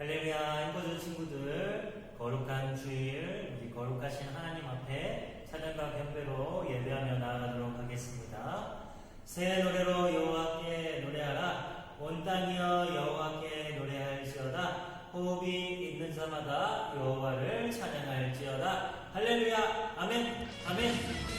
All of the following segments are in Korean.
할렐루야, 인포즈 친구들, 거룩한 주일, 우리 거룩하신 하나님 앞에 찬양과 경배로 예배하며 나아가도록 하겠습니다. 새 노래로 여호와께 노래하라. 온 땅이여 여호와께 노래할지어다. 호흡이 있는 자마다 여호와를 찬양할지어다. 할렐루야, 아멘, 아멘.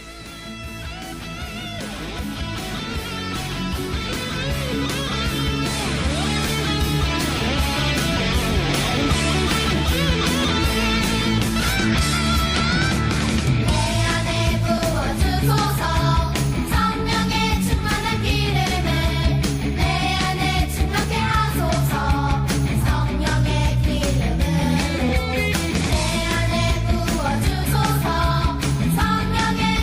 성령의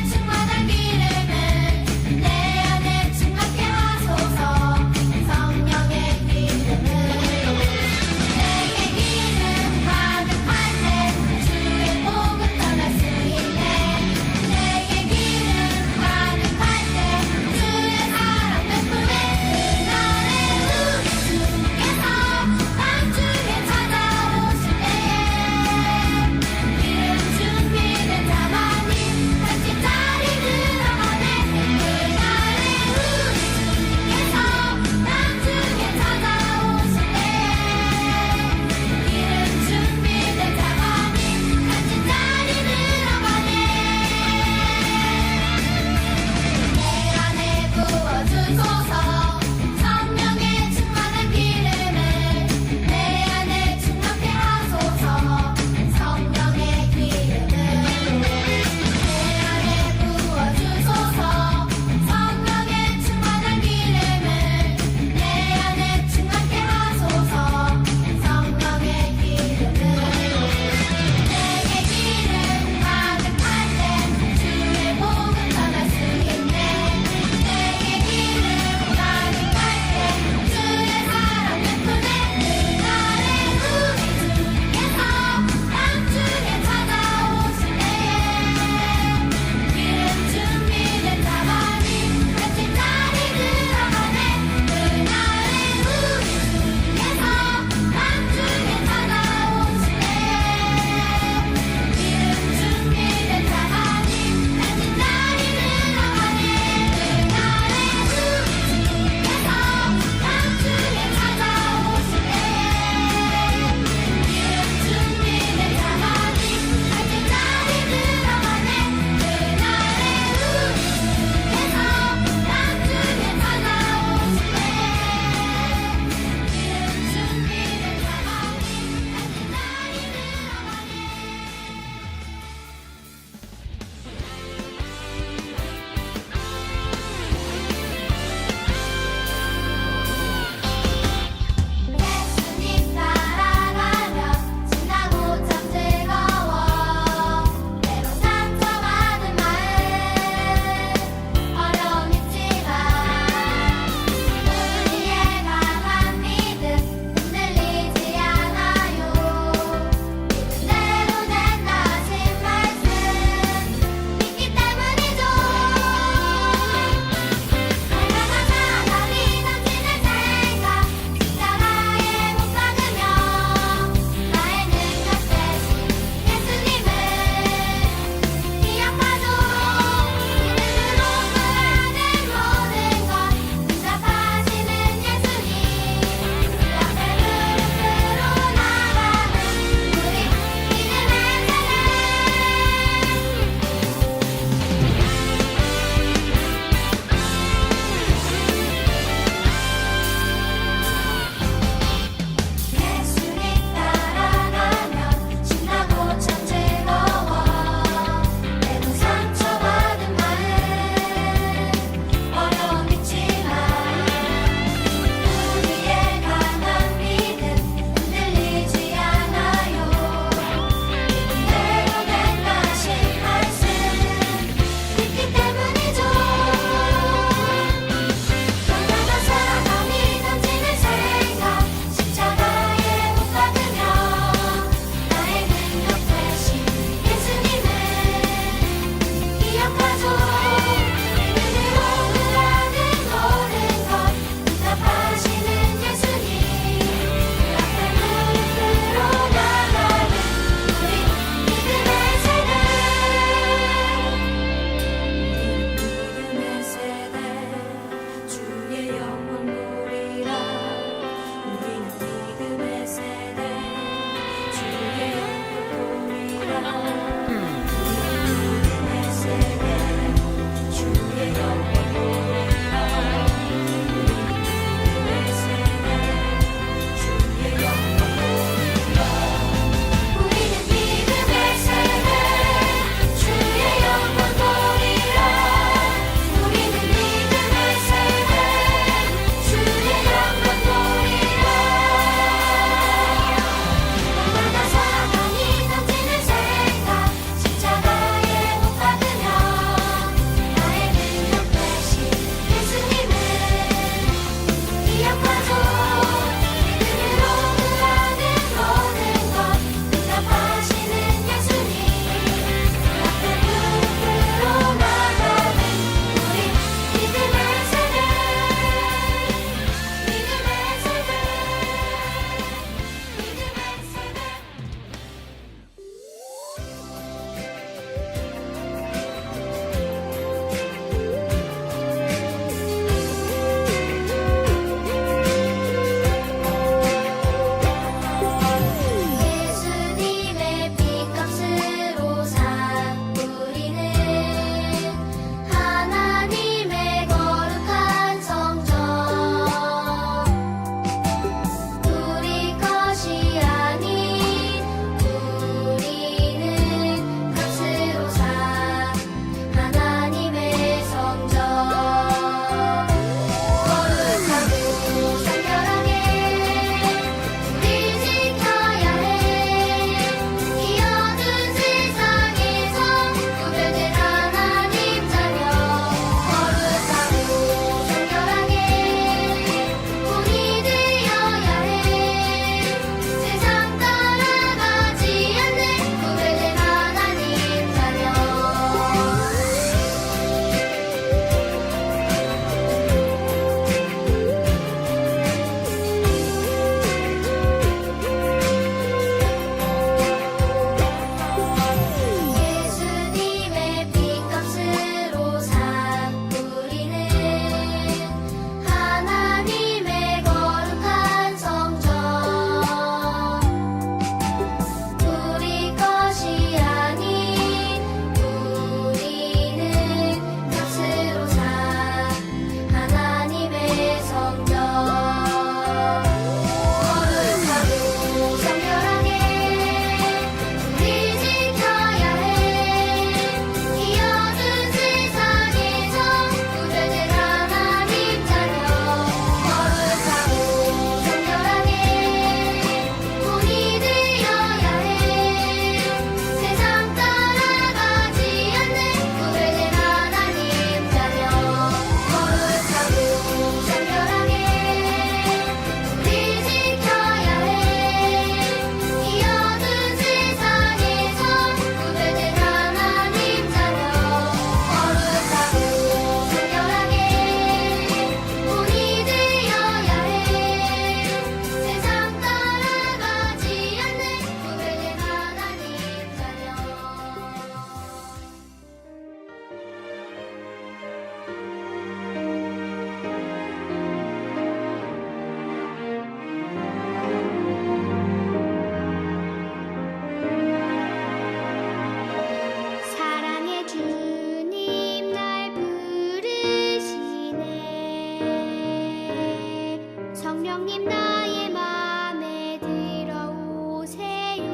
성령님 나의 맘에 들어오세요.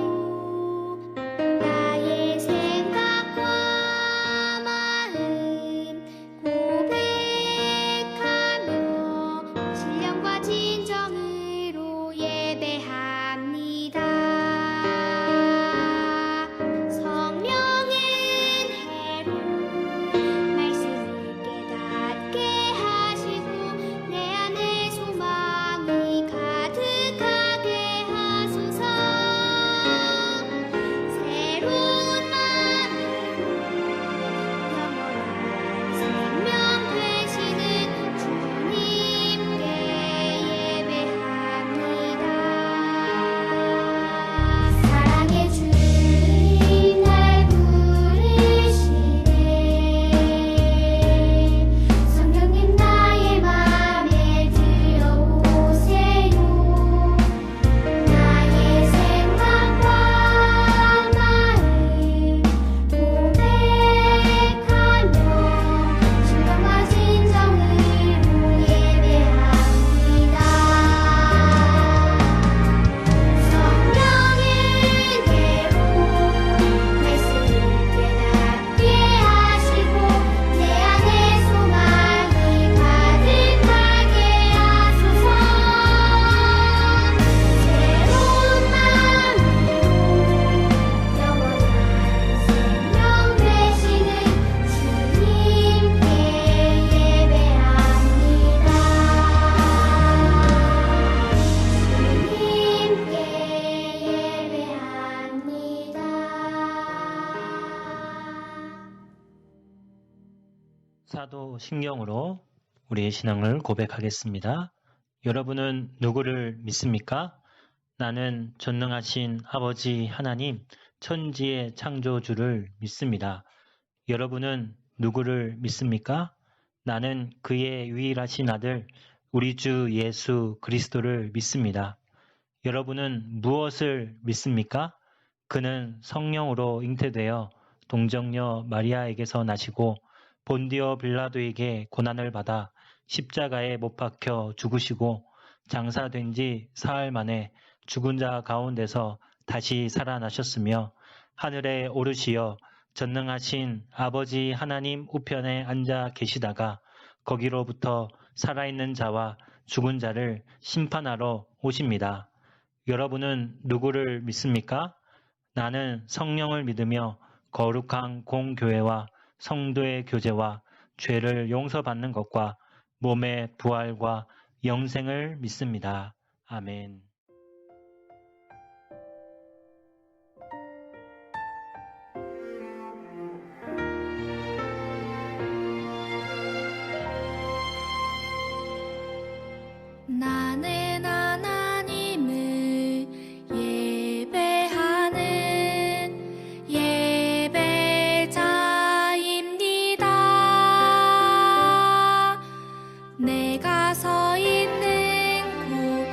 나의 생각과 마음 고백하며 신령과 진정으로 예배합니다. 성령은 해로 말씀을 깨닫게 하시고 내 안에 소망이 가득하게 하소서. 새로운 마음으로 영원한 생명 되시는 주님께 예배합니다. 사랑의 주님 날 부르시네. 성령님 나의 맘에 들어오세요. 나의 생각과 마음 고백하며 신령과 진정으로 예배합니다. 성령은 해로 말씀을 깨닫게 하시고 내 안에 소망이 가득하게 하소서. 새로운 마음으로 영원한 생명 되시는 주님께 예배합니다. 주님께 예배합니다. 사도 신경으로 우리의 신앙을 고백하겠습니다. 여러분은 누구를 믿습니까? 나는 전능하신 아버지 하나님, 천지의 창조주를 믿습니다. 여러분은 누구를 믿습니까? 나는 그의 유일하신 아들, 우리 주 예수 그리스도를 믿습니다. 여러분은 무엇을 믿습니까? 그는 성령으로 잉태되어 동정녀 마리아에게서 나시고 본디오 빌라도에게 고난을 받아 십자가에 못 박혀 죽으시고 장사된 지 사흘 만에 죽은 자 가운데서 다시 살아나셨으며 하늘에 오르시어 전능하신 아버지 하나님 우편에 앉아 계시다가 거기로부터 살아있는 자와 죽은 자를 심판하러 오십니다. 여러분은 누구를 믿습니까? 나는 성령을 믿으며 거룩한 공교회와 성도의 교제와 죄를 용서받는 것과 몸의 부활과 영생을 믿습니다. 아멘. 나는 하나님을 예배하는 예배자입니다. 내가 서 있는 곳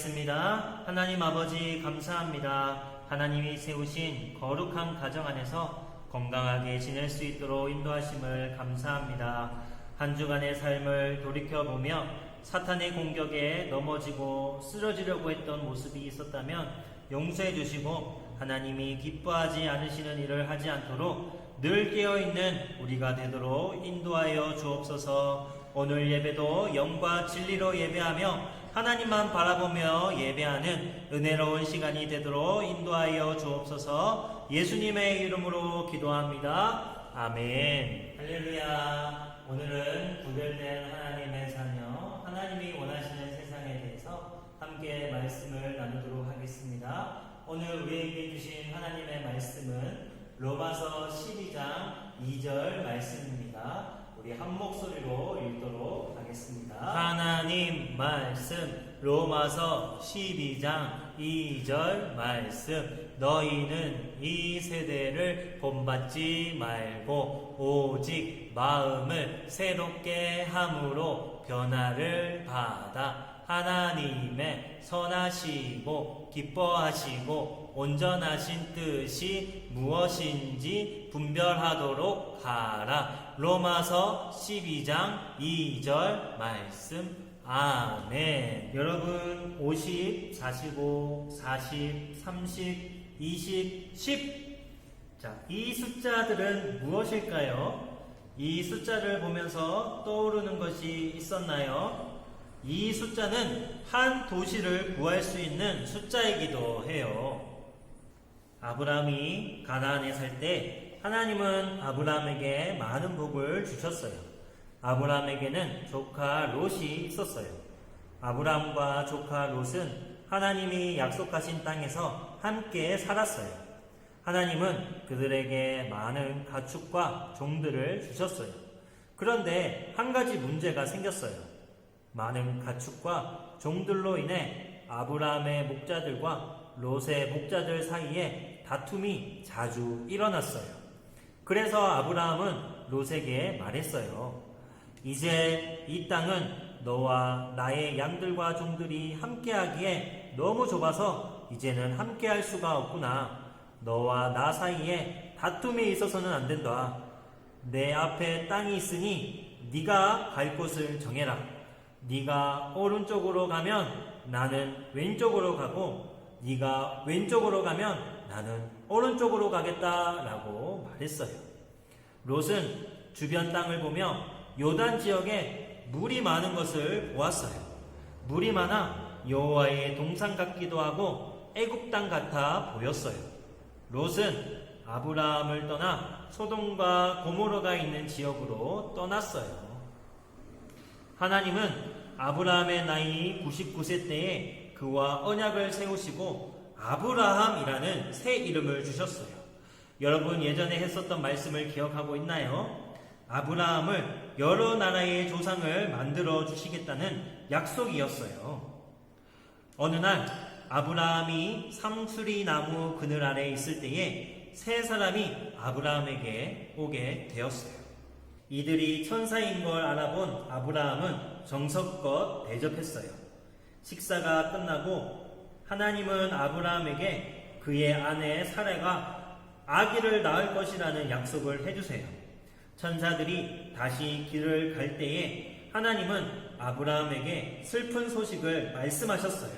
기도하겠습니다. 하나님 아버지 감사합니다. 하나님이 세우신 거룩한 가정 안에서 건강하게 지낼 수 있도록 인도하심을 감사합니다. 한 주간의 삶을 돌이켜보며 사탄의 공격에 넘어지고 쓰러지려고 했던 모습이 있었다면 용서해 주시고 하나님이 기뻐하지 않으시는 일을 하지 않도록 늘 깨어있는 우리가 되도록 인도하여 주옵소서. 오늘 예배도 영과 진리로 예배하며 하나님만 바라보며 예배하는 은혜로운 시간이 되도록 인도하여 주옵소서. 예수님의 이름으로 기도합니다. 아멘. 할렐루야. 오늘은 구별된 하나님의 자녀, 하나님이 원하시는 세상에 대해서 함께 말씀을 나누도록 하겠습니다. 오늘 우리에게 주신 하나님의 말씀은 로마서 12장 2절 말씀입니다. 우리 한 목소리로 읽도록 하겠습니다. 하나님 말씀, 로마서 12장 2절 말씀. 너희는 이 세대를 본받지 말고 오직 마음을 새롭게 함으로 변화를 받아 하나님의 선하시고 기뻐하시고 온전하신 뜻이 무엇인지 분별하도록 하라. 로마서 12장 2절 말씀. 아멘. 여러분 50, 45, 40, 30, 20, 10. 자, 이 숫자들은 무엇일까요? 이 숫자를 보면서 떠오르는 것이 있었나요? 이 숫자는 한 도시를 구할 수 있는 숫자이기도 해요. 아브라함이 가나안에 살 때 하나님은 아브라함에게 많은 복을 주셨어요. 아브라함에게는 조카 롯이 있었어요. 아브라함과 조카 롯은 하나님이 약속하신 땅에서 함께 살았어요. 하나님은 그들에게 많은 가축과 종들을 주셨어요. 그런데 한 가지 문제가 생겼어요. 많은 가축과 종들로 인해 아브라함의 목자들과 롯의 목자들 사이에 다툼이 자주 일어났어요. 그래서 아브라함은 롯에게 말했어요. 이제 이 땅은 너와 나의 양들과 종들이 함께하기에 너무 좁아서 이제는 함께할 수가 없구나. 너와 나 사이에 다툼이 있어서는 안 된다. 내 앞에 땅이 있으니 네가 갈 곳을 정해라. 네가 오른쪽으로 가면 나는 왼쪽으로 가고 네가 왼쪽으로 가면 나는 오른쪽으로 가겠다라고 말했어요. 롯은 주변 땅을 보며 요단 지역에 물이 많은 것을 보았어요. 물이 많아 여호와의 동산 같기도 하고 애굽 땅 같아 보였어요. 롯은 아브라함을 떠나 소돔과 고모라가 있는 지역으로 떠났어요. 하나님은 아브라함의 나이 99세 때에 그와 언약을 세우시고 아브라함이라는 새 이름을 주셨어요. 여러분 예전에 했었던 말씀을 기억하고 있나요? 아브라함을 여러 나라의 조상을 만들어 주시겠다는 약속이었어요. 어느 날 아브라함이 삼수리 나무 그늘 아래 있을 때에 세 사람이 아브라함에게 오게 되었어요. 이들이 천사인 걸 알아본 아브라함은 정성껏 대접했어요. 식사가 끝나고 하나님은 아브라함에게 그의 아내 사라가 아기를 낳을 것이라는 약속을 해주세요. 천사들이 다시 길을 갈 때에 하나님은 아브라함에게 슬픈 소식을 말씀하셨어요.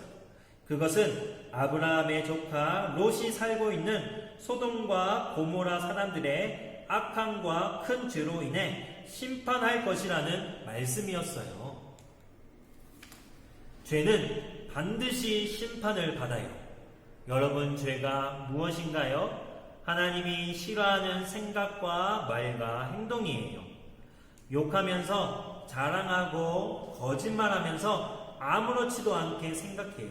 그것은 아브라함의 조카 롯이 살고 있는 소돔과 고모라 사람들의 악함과 큰 죄로 인해 심판할 것이라는 말씀이었어요. 죄는 반드시 심판을 받아요. 여러분, 죄가 무엇인가요? 하나님이 싫어하는 생각과 말과 행동이에요. 욕하면서 자랑하고 거짓말하면서 아무렇지도 않게 생각해요.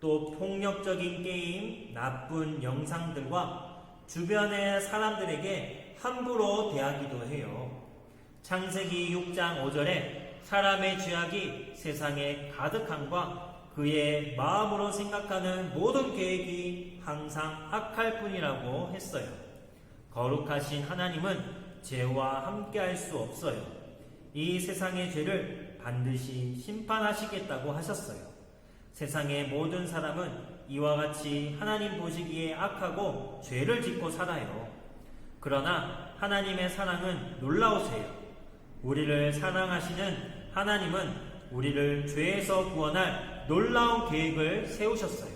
또 폭력적인 게임, 나쁜 영상들과 주변의 사람들에게 함부로 대하기도 해요. 창세기 6장 5절에 사람의 죄악이 세상에 가득함과 그의 마음으로 생각하는 모든 계획이 항상 악할 뿐이라고 했어요. 거룩하신 하나님은 죄와 함께할 수 없어요. 이 세상의 죄를 반드시 심판하시겠다고 하셨어요. 세상의 모든 사람은 이와 같이 하나님 보시기에 악하고 죄를 짓고 살아요. 그러나 하나님의 사랑은 놀라우세요. 우리를 사랑하시는 하나님은 우리를 죄에서 구원할 놀라운 계획을 세우셨어요.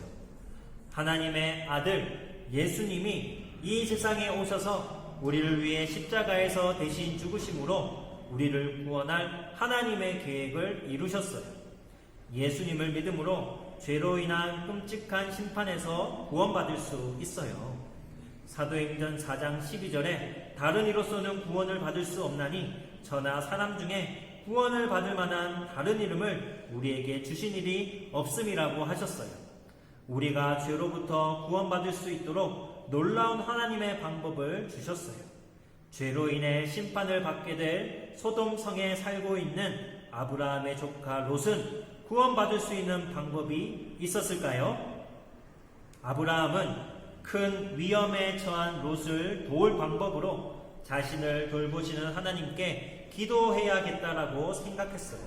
하나님의 아들 예수님이 이 세상에 오셔서 우리를 위해 십자가에서 대신 죽으심으로 우리를 구원할 하나님의 계획을 이루셨어요. 예수님을 믿음으로 죄로 인한 끔찍한 심판에서 구원받을 수 있어요. 사도행전 4장 12절에 다른 이로서는 구원을 받을 수 없나니 저나 사람 중에 구원을 받을 만한 다른 이름을 우리에게 주신 일이 없음이라고 하셨어요. 우리가 죄로부터 구원받을 수 있도록 놀라운 하나님의 방법을 주셨어요. 죄로 인해 심판을 받게 될 소돔 성에 살고 있는 아브라함의 조카 롯은 구원받을 수 있는 방법이 있었을까요? 아브라함은 큰 위험에 처한 롯을 도울 방법으로 자신을 돌보시는 하나님께 기도해야겠다라고 생각했어요.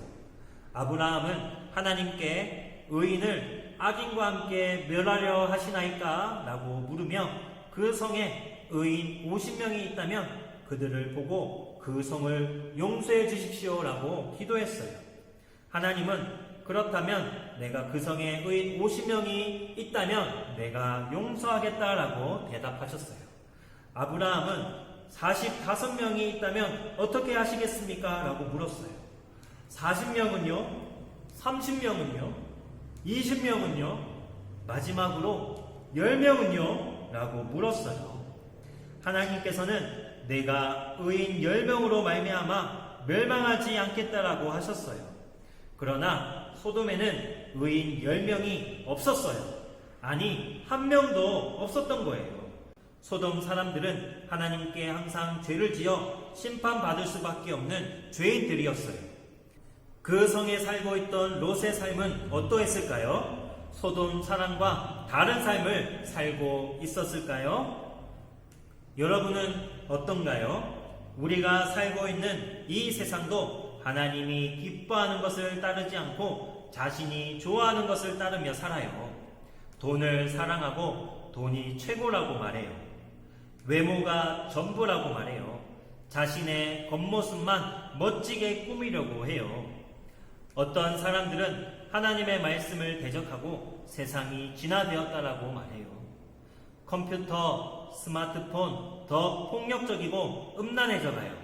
아브라함은 하나님께 의인을 악인과 함께 멸하려 하시나이까? 라고 물으며 그 성에 의인 50명이 있다면 그들을 보고 그 성을 용서해 주십시오 라고 기도했어요. 하나님은 그렇다면 내가 그 성에 의인 50명이 있다면 내가 용서하겠다라고 대답하셨어요. 아브라함은 45명이 있다면 어떻게 하시겠습니까? 라고 물었어요. 40명은요? 30명은요? 20명은요? 마지막으로 10명은요? 라고 물었어요. 하나님께서는 내가 의인 10명으로 말미암아 멸망하지 않겠다라고 하셨어요. 그러나 소돔에는 의인 10명이 없었어요. 아니, 한 명도 없었던 거예요. 소돔 사람들은 하나님께 항상 죄를 지어 심판받을 수밖에 없는 죄인들이었어요. 그 성에 살고 있던 롯의 삶은 어떠했을까요? 소돔 사람과 다른 삶을 살고 있었을까요? 여러분은 어떤가요? 우리가 살고 있는 이 세상도 하나님이 기뻐하는 것을 따르지 않고 자신이 좋아하는 것을 따르며 살아요. 돈을 사랑하고 돈이 최고라고 말해요. 외모가 전부라고 말해요. 자신의 겉모습만 멋지게 꾸미려고 해요. 어떤 사람들은 하나님의 말씀을 대적하고 세상이 진화되었다라고 말해요. 컴퓨터, 스마트폰 더 폭력적이고 음란해져가요.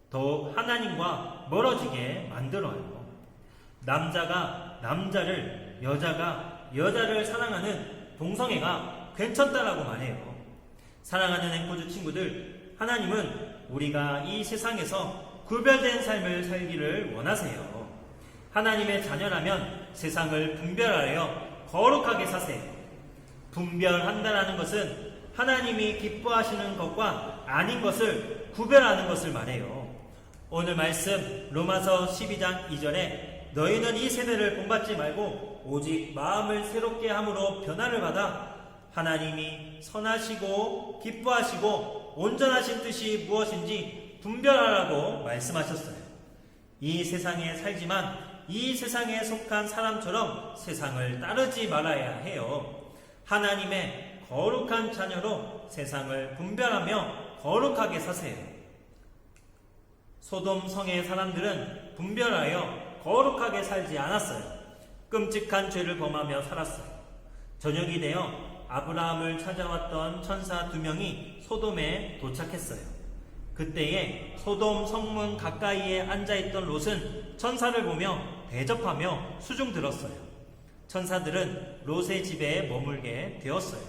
더욱 하나님과 멀어지게 만들어요. 남자가 남자를, 여자가 여자를 사랑하는 동성애가 괜찮다라고 말해요. 사랑하는 앵코즈 친구들, 하나님은 우리가 이 세상에서 구별된 삶을 살기를 원하세요. 하나님의 자녀라면 세상을 분별하여 거룩하게 사세요. 분별한다라는 것은 하나님이 기뻐하시는 것과 아닌 것을 구별하는 것을 말해요. 오늘 말씀 로마서 12장 2절에 너희는 이 세대를 본받지 말고 오직 마음을 새롭게 함으로 변화를 받아 하나님이 선하시고 기뻐하시고 온전하신 뜻이 무엇인지 분별하라고 말씀하셨어요. 이 세상에 살지만 이 세상에 속한 사람처럼 세상을 따르지 말아야 해요. 하나님의 거룩한 자녀로 세상을 분별하며 거룩하게 사세요. 소돔 성의 사람들은 분별하여 거룩하게 살지 않았어요. 끔찍한 죄를 범하며 살았어요. 저녁이 되어 아브라함을 찾아왔던 천사 2명이 소돔에 도착했어요. 그때에 소돔 성문 가까이에 앉아있던 롯은 천사를 보며 대접하며 수중 들었어요. 천사들은 롯의 집에 머물게 되었어요.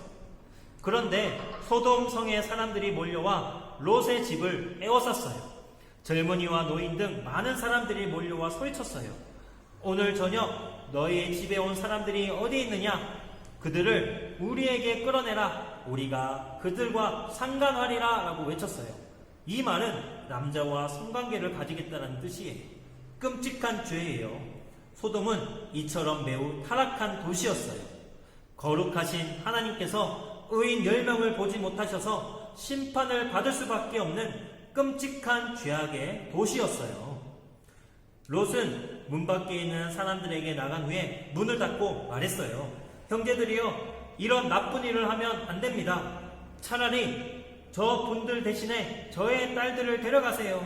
그런데 소돔 성의 사람들이 몰려와 롯의 집을 에워쌌어요. 젊은이와 노인 등 많은 사람들이 몰려와 소리쳤어요. 오늘 저녁 너희의 집에 온 사람들이 어디 있느냐? 그들을 우리에게 끌어내라. 우리가 그들과 상관하리라 라고 외쳤어요. 이 말은 남자와 성관계를 가지겠다는 뜻이에요. 끔찍한 죄예요. 소돔은 이처럼 매우 타락한 도시였어요. 거룩하신 하나님께서 의인 10명을 보지 못하셔서 심판을 받을 수밖에 없는 끔찍한 죄악의 도시였어요. 롯은 문 밖에 있는 사람들에게 나간 후에 문을 닫고 말했어요. 형제들이여, 이런 나쁜 일을 하면 안 됩니다. 차라리 저 분들 대신에 저의 딸들을 데려가세요.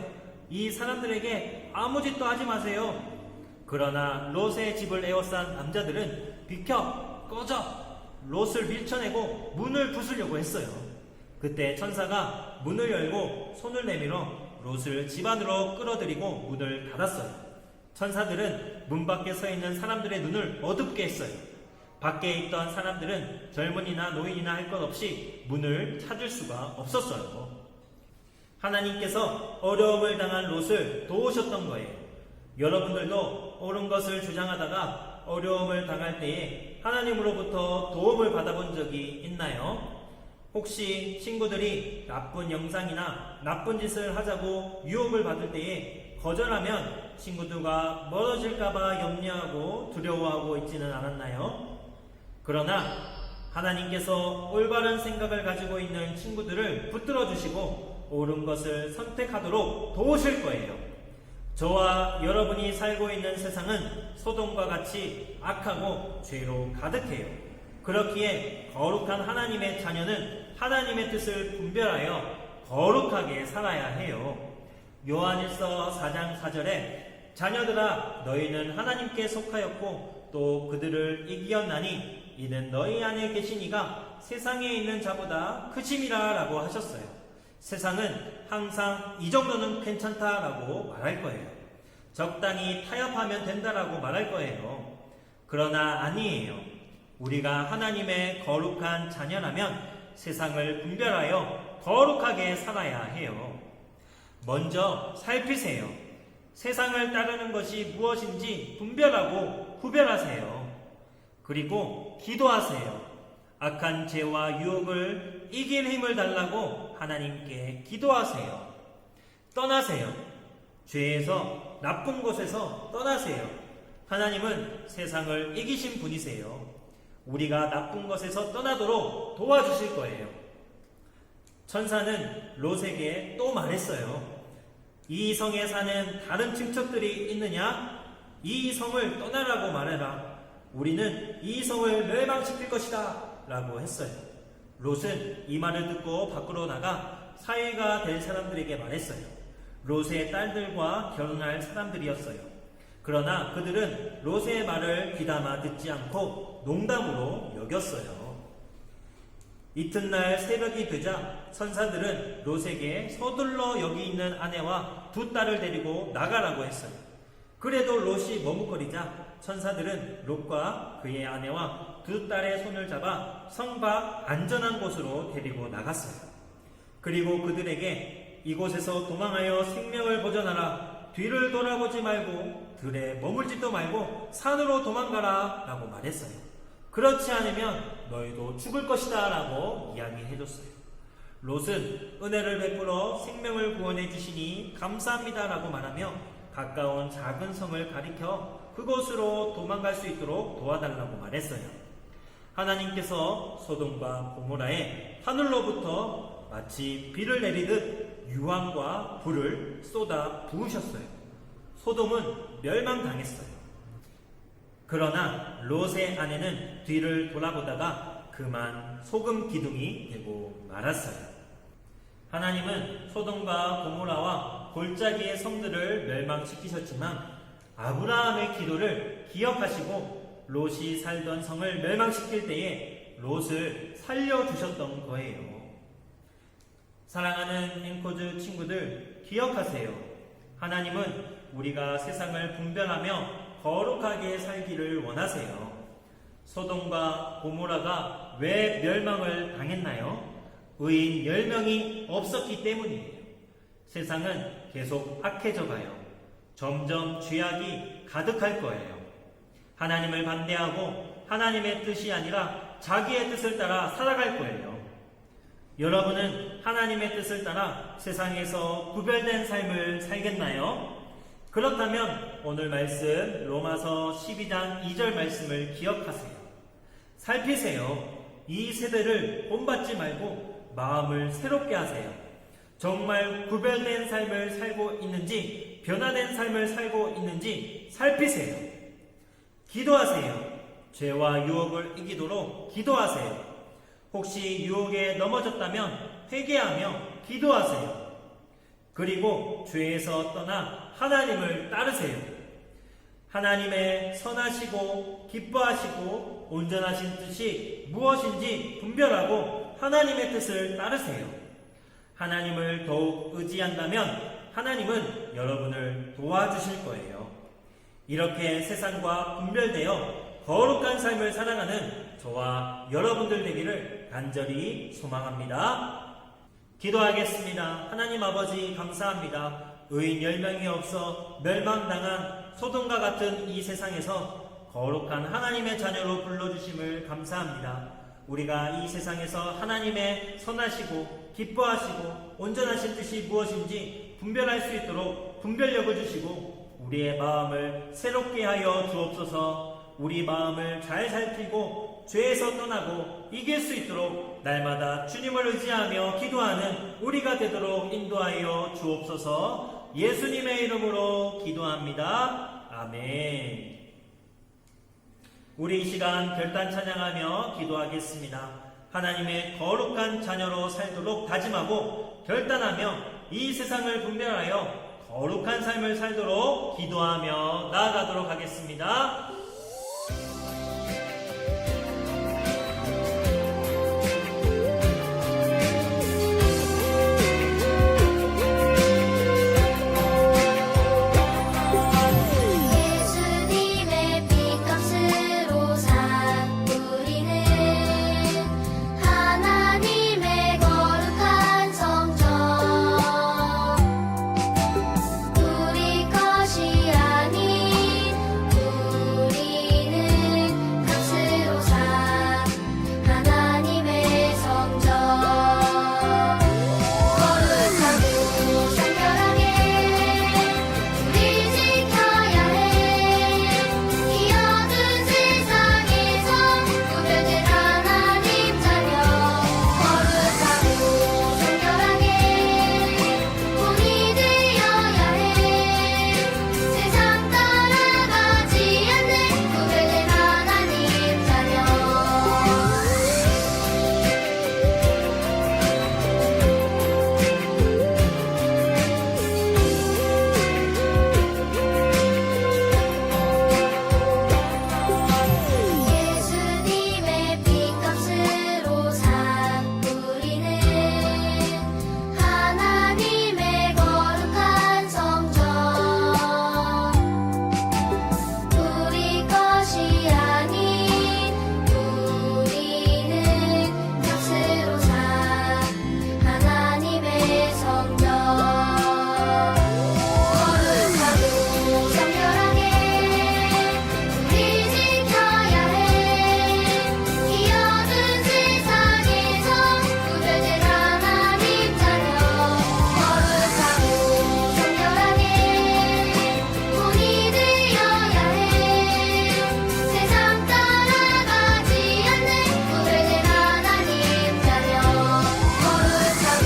이 사람들에게 아무 짓도 하지 마세요. 그러나 롯의 집을 에워싼 남자들은 비켜, 꺼져! 롯을 밀쳐내고 문을 부수려고 했어요. 그때 천사가 문을 열고 손을 내밀어 롯을 집 안으로 끌어들이고 문을 닫았어요. 천사들은 문 밖에 서 있는 사람들의 눈을 어둡게 했어요. 밖에 있던 사람들은 젊은이나 노인이나 할 것 없이 문을 찾을 수가 없었어요. 하나님께서 어려움을 당한 롯을 도우셨던 거예요. 여러분들도 옳은 것을 주장하다가 어려움을 당할 때에 하나님으로부터 도움을 받아본 적이 있나요? 혹시 친구들이 나쁜 영상이나 나쁜 짓을 하자고 유혹을 받을 때에 거절하면 친구들과 멀어질까봐 염려하고 두려워하고 있지는 않았나요? 그러나 하나님께서 올바른 생각을 가지고 있는 친구들을 붙들어 주시고 옳은 것을 선택하도록 도우실 거예요. 저와 여러분이 살고 있는 세상은 소돔과 같이 악하고 죄로 가득해요. 그렇기에 거룩한 하나님의 자녀는 하나님의 뜻을 분별하여 거룩하게 살아야 해요. 요한일서 4장 4절에 자녀들아, 너희는 하나님께 속하였고 또 그들을 이기었나니 이는 너희 안에 계신 이가 세상에 있는 자보다 크심이라 라고 하셨어요. 세상은 항상 이 정도는 괜찮다라고 말할 거예요. 적당히 타협하면 된다라고 말할 거예요. 그러나 아니에요. 우리가 하나님의 거룩한 자녀라면 세상을 분별하여 거룩하게 살아야 해요. 먼저 살피세요. 세상을 따르는 것이 무엇인지 분별하고 구별하세요. 그리고 기도하세요. 악한 죄와 유혹을 이길 힘을 달라고 하나님께 기도하세요. 떠나세요. 죄에서, 나쁜 곳에서 떠나세요. 하나님은 세상을 이기신 분이세요. 우리가 나쁜 것에서 떠나도록 도와주실 거예요. 천사는 롯에게 또 말했어요. 이 성에 사는 다른 친척들이 있느냐? 이 성을 떠나라고 말해라. 우리는 이 성을 멸망시킬 것이다 라고 했어요. 롯은 이 말을 듣고 밖으로 나가 사위가 될 사람들에게 말했어요. 롯의 딸들과 결혼할 사람들이었어요. 그러나 그들은 롯의 말을 귀담아 듣지 않고 농담으로 여겼어요. 이튿날 새벽이 되자 천사들은 롯에게 서둘러 여기 있는 아내와 두 딸을 데리고 나가라고 했어요. 그래도 롯이 머뭇거리자 천사들은 롯과 그의 아내와 두 딸의 손을 잡아 성 밖 안전한 곳으로 데리고 나갔어요. 그리고 그들에게 이곳에서 도망하여 생명을 보존하라. 뒤를 돌아보지 말고 들에 머물지도 말고 산으로 도망가라 라고 말했어요. 그렇지 않으면 너희도 죽을 것이다 라고 이야기해줬어요. 롯은 은혜를 베풀어 생명을 구원해 주시니 감사합니다 라고 말하며 가까운 작은 성을 가리켜 그곳으로 도망갈 수 있도록 도와달라고 말했어요. 하나님께서 소돔과 고모라에 하늘로부터 마치 비를 내리듯 유황과 불을 쏟아 부으셨어요. 소돔은 멸망당했어요. 그러나 롯의 아내는 뒤를 돌아보다가 그만 소금 기둥이 되고 말았어요. 하나님은 소돔과 고모라와 골짜기의 성들을 멸망시키셨지만 아브라함의 기도를 기억하시고 롯이 살던 성을 멸망시킬 때에 롯을 살려주셨던 거예요. 사랑하는 앵커즈 친구들, 기억하세요. 하나님은 우리가 세상을 분별하며 거룩하게 살기를 원하세요. 소돔과 고모라가 왜 멸망을 당했나요? 의인 10명이 없었기 때문이에요. 세상은 계속 악해져 가요. 점점 죄악이 가득할 거예요. 하나님을 반대하고 하나님의 뜻이 아니라 자기의 뜻을 따라 살아갈 거예요. 여러분은 하나님의 뜻을 따라 세상에서 구별된 삶을 살겠나요? 그렇다면 오늘 말씀 로마서 12장 2절 말씀을 기억하세요. 살피세요. 이 세대를 본받지 말고 마음을 새롭게 하세요. 정말 구별된 삶을 살고 있는지, 변화된 삶을 살고 있는지 살피세요. 기도하세요. 죄와 유혹을 이기도록 기도하세요. 혹시 유혹에 넘어졌다면 회개하며 기도하세요. 그리고 죄에서 떠나 하나님을 따르세요. 하나님의 선하시고 기뻐하시고 온전하신 뜻이 무엇인지 분별하고 하나님의 뜻을 따르세요. 하나님을 더욱 의지한다면 하나님은 여러분을 도와주실 거예요. 이렇게 세상과 분별되어 거룩한 삶을 살아가는 저와 여러분들 되기를 간절히 소망합니다. 기도하겠습니다. 하나님 아버지 감사합니다. 의인 10명이 없어 멸망당한 소돔과 같은 이 세상에서 거룩한 하나님의 자녀로 불러주심을 감사합니다. 우리가 이 세상에서 하나님의 선하시고 기뻐하시고 온전하신 뜻이 무엇인지 분별할 수 있도록 분별력을 주시고 우리의 마음을 새롭게 하여 주옵소서. 우리 마음을 잘 살피고 죄에서 떠나고 이길 수 있도록 날마다 주님을 의지하며 기도하는 우리가 되도록 인도하여 주옵소서. 예수님의 이름으로 기도합니다. 아멘. 우리 이 시간 결단 찬양하며 기도하겠습니다. 하나님의 거룩한 자녀로 살도록 다짐하고 결단하며 이 세상을 분별하여 거룩한 삶을 살도록 기도하며 나아가도록 하겠습니다. 예수님의 피값으로 산 우리는 하나님의 거룩한 성전 우리 것이 아닌 우리는 값으로 산 하나님의 성전 거룩하고 성결하게 우리 지켜야 해. 이 어두운 세상에서 구별된 하나님 자녀 거룩하고 성결하게 본이 되어야 해. 세상 따라가지 않는 구별된 하나님 자녀 예수님의 피값으로 산 우리는 하나님의 거룩한 성전 우리 것이 아닌 우리는 값으로 산 하나님의 성전 거룩하고 성결하게 우리 지켜야 해. 이 어두운 세상에서 구별된 하나님 자녀 거룩하고 성결하게 본이 되어야 해. 세상 따라가지 않는 구별된 하나님 자녀 거룩하고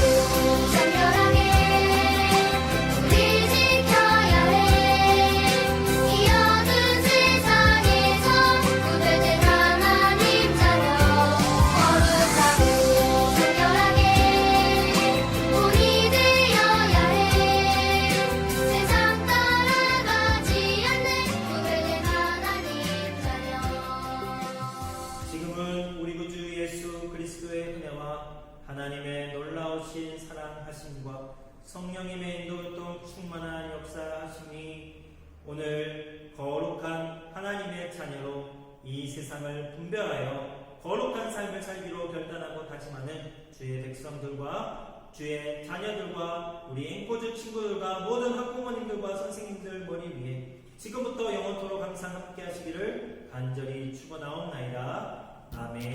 성결하게 우리 지켜야 해. 이 어두운 세상에서 구별된 하나님 자녀 거룩하고 성결하게 본이 되어야 해. 세상 따라가지 않는 구별된 하나님 자녀 지금은 우리 구주 예수 그리스도의 은혜와 하나님의 놀라우신 사랑하심과 성령님의 인도로 충만한 역사하심이 오늘 거룩한 하나님의 자녀로 이 세상을 분별하여 거룩한 삶을 살기로 결단하고 다짐하는 주의 백성들과 주의 자녀들과 우리 앵코즈 친구들과 모든 학부모님들과 선생님들 머리 위에 지금부터 영원토록 항상 함께 하시기를 간절히 축원하옵나이다. 아멘.